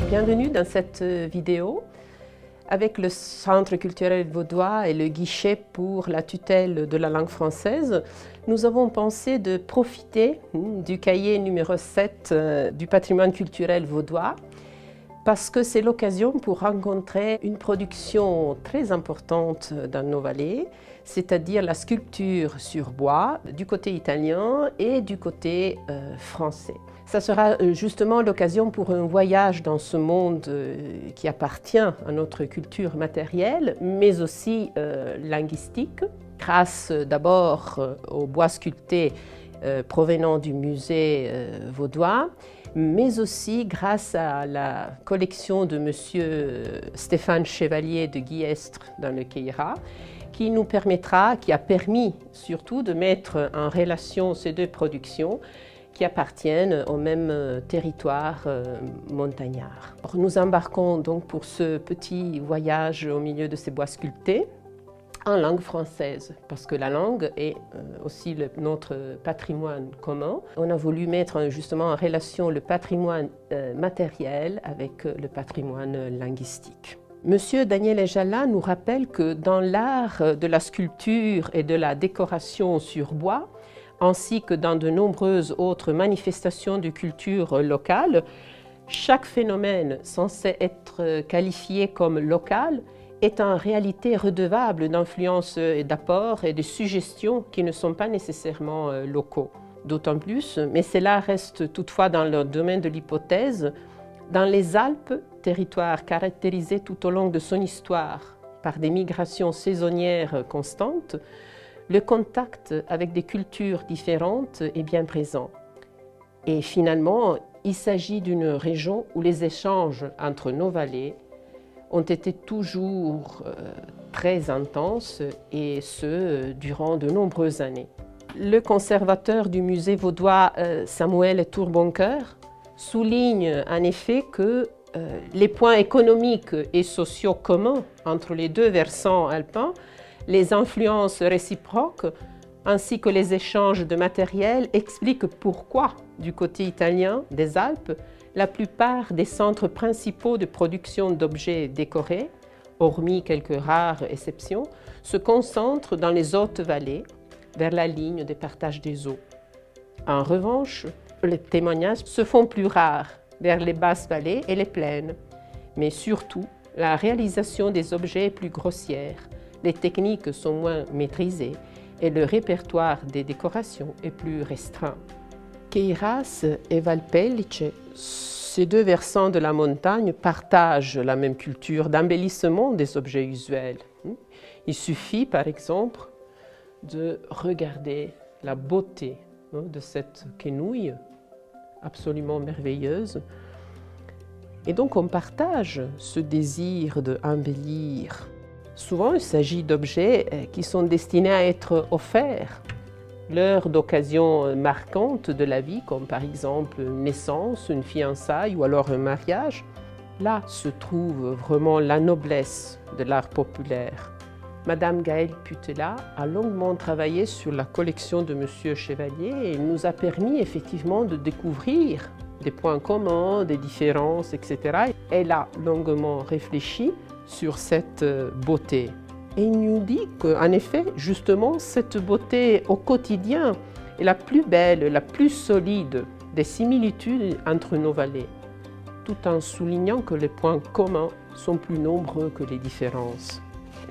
Bienvenue dans cette vidéo. Avec le Centre culturel vaudois et le guichet pour la tutelle de la langue française, nous avons pensé de profiter du cahier numéro 7 du patrimoine culturel vaudois parce que c'est l'occasion pour rencontrer une production très importante dans nos vallées, c'est-à-dire la sculpture sur bois du côté italien et du côté français. Ça sera justement l'occasion pour un voyage dans ce monde qui appartient à notre culture matérielle, mais aussi linguistique, grâce d'abord au bois sculpté provenant du musée vaudois, mais aussi grâce à la collection de M. Stéphane Chevalier de Guillestre dans le Queyras, qui nous permettra, qui a permis surtout de mettre en relation ces deux productions qui appartiennent au même territoire montagnard. Nous embarquons donc pour ce petit voyage au milieu de ces bois sculptés en langue française, parce que la langue est aussi notre patrimoine commun. On a voulu mettre justement en relation le patrimoine matériel avec le patrimoine linguistique. Monsieur Daniel Ejala nous rappelle que dans l'art de la sculpture et de la décoration sur bois, ainsi que dans de nombreuses autres manifestations de culture locale, chaque phénomène censé être qualifié comme local est en réalité redevable d'influences et d'apports et de suggestions qui ne sont pas nécessairement locaux. D'autant plus, mais cela reste toutefois dans le domaine de l'hypothèse, dans les Alpes, territoire caractérisé tout au long de son histoire par des migrations saisonnières constantes, le contact avec des cultures différentes est bien présent. Et finalement, il s'agit d'une région où les échanges entre nos vallées ont été toujours très intenses, et ce, durant de nombreuses années. Le conservateur du musée vaudois, Samuel Tourboncoeur, souligne en effet que les points économiques et sociaux communs entre les deux versants alpins, les influences réciproques ainsi que les échanges de matériel expliquent pourquoi, du côté italien des Alpes, la plupart des centres principaux de production d'objets décorés, hormis quelques rares exceptions, se concentrent dans les hautes vallées, vers la ligne de partage des eaux. En revanche, les témoignages se font plus rares vers les basses vallées et les plaines, mais surtout, la réalisation des objets est plus grossière, les techniques sont moins maîtrisées et le répertoire des décorations est plus restreint. Queyras et Valpellice, ces deux versants de la montagne, partagent la même culture d'embellissement des objets usuels. Il suffit, par exemple, de regarder la beauté de cette quenouille absolument merveilleuse. Et donc on partage ce désir d'embellir. Souvent, il s'agit d'objets qui sont destinés à être offerts lors d'occasions marquantes de la vie, comme par exemple une naissance, une fiançaille ou alors un mariage. Là se trouve vraiment la noblesse de l'art populaire. Madame Gaëlle Putela a longuement travaillé sur la collection de Monsieur Chevalier et nous a permis effectivement de découvrir des points communs, des différences, etc. Elle a longuement réfléchi sur cette beauté. Et il nous dit qu'en effet, justement, cette beauté au quotidien est la plus belle, la plus solide des similitudes entre nos vallées, tout en soulignant que les points communs sont plus nombreux que les différences.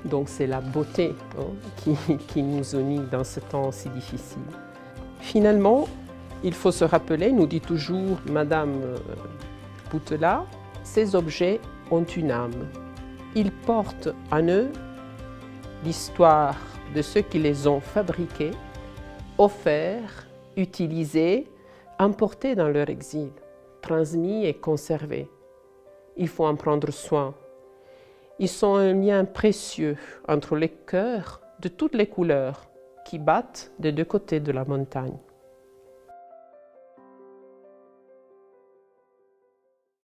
Donc c'est la beauté qui nous unit dans ce temps si difficile. Finalement, il faut se rappeler, nous dit toujours Madame Putela, ces objets ont une âme. Ils portent en eux l'histoire de ceux qui les ont fabriqués, offerts, utilisés, emportés dans leur exil, transmis et conservés. Il faut en prendre soin. Ils sont un lien précieux entre les cœurs de toutes les couleurs qui battent des deux côtés de la montagne.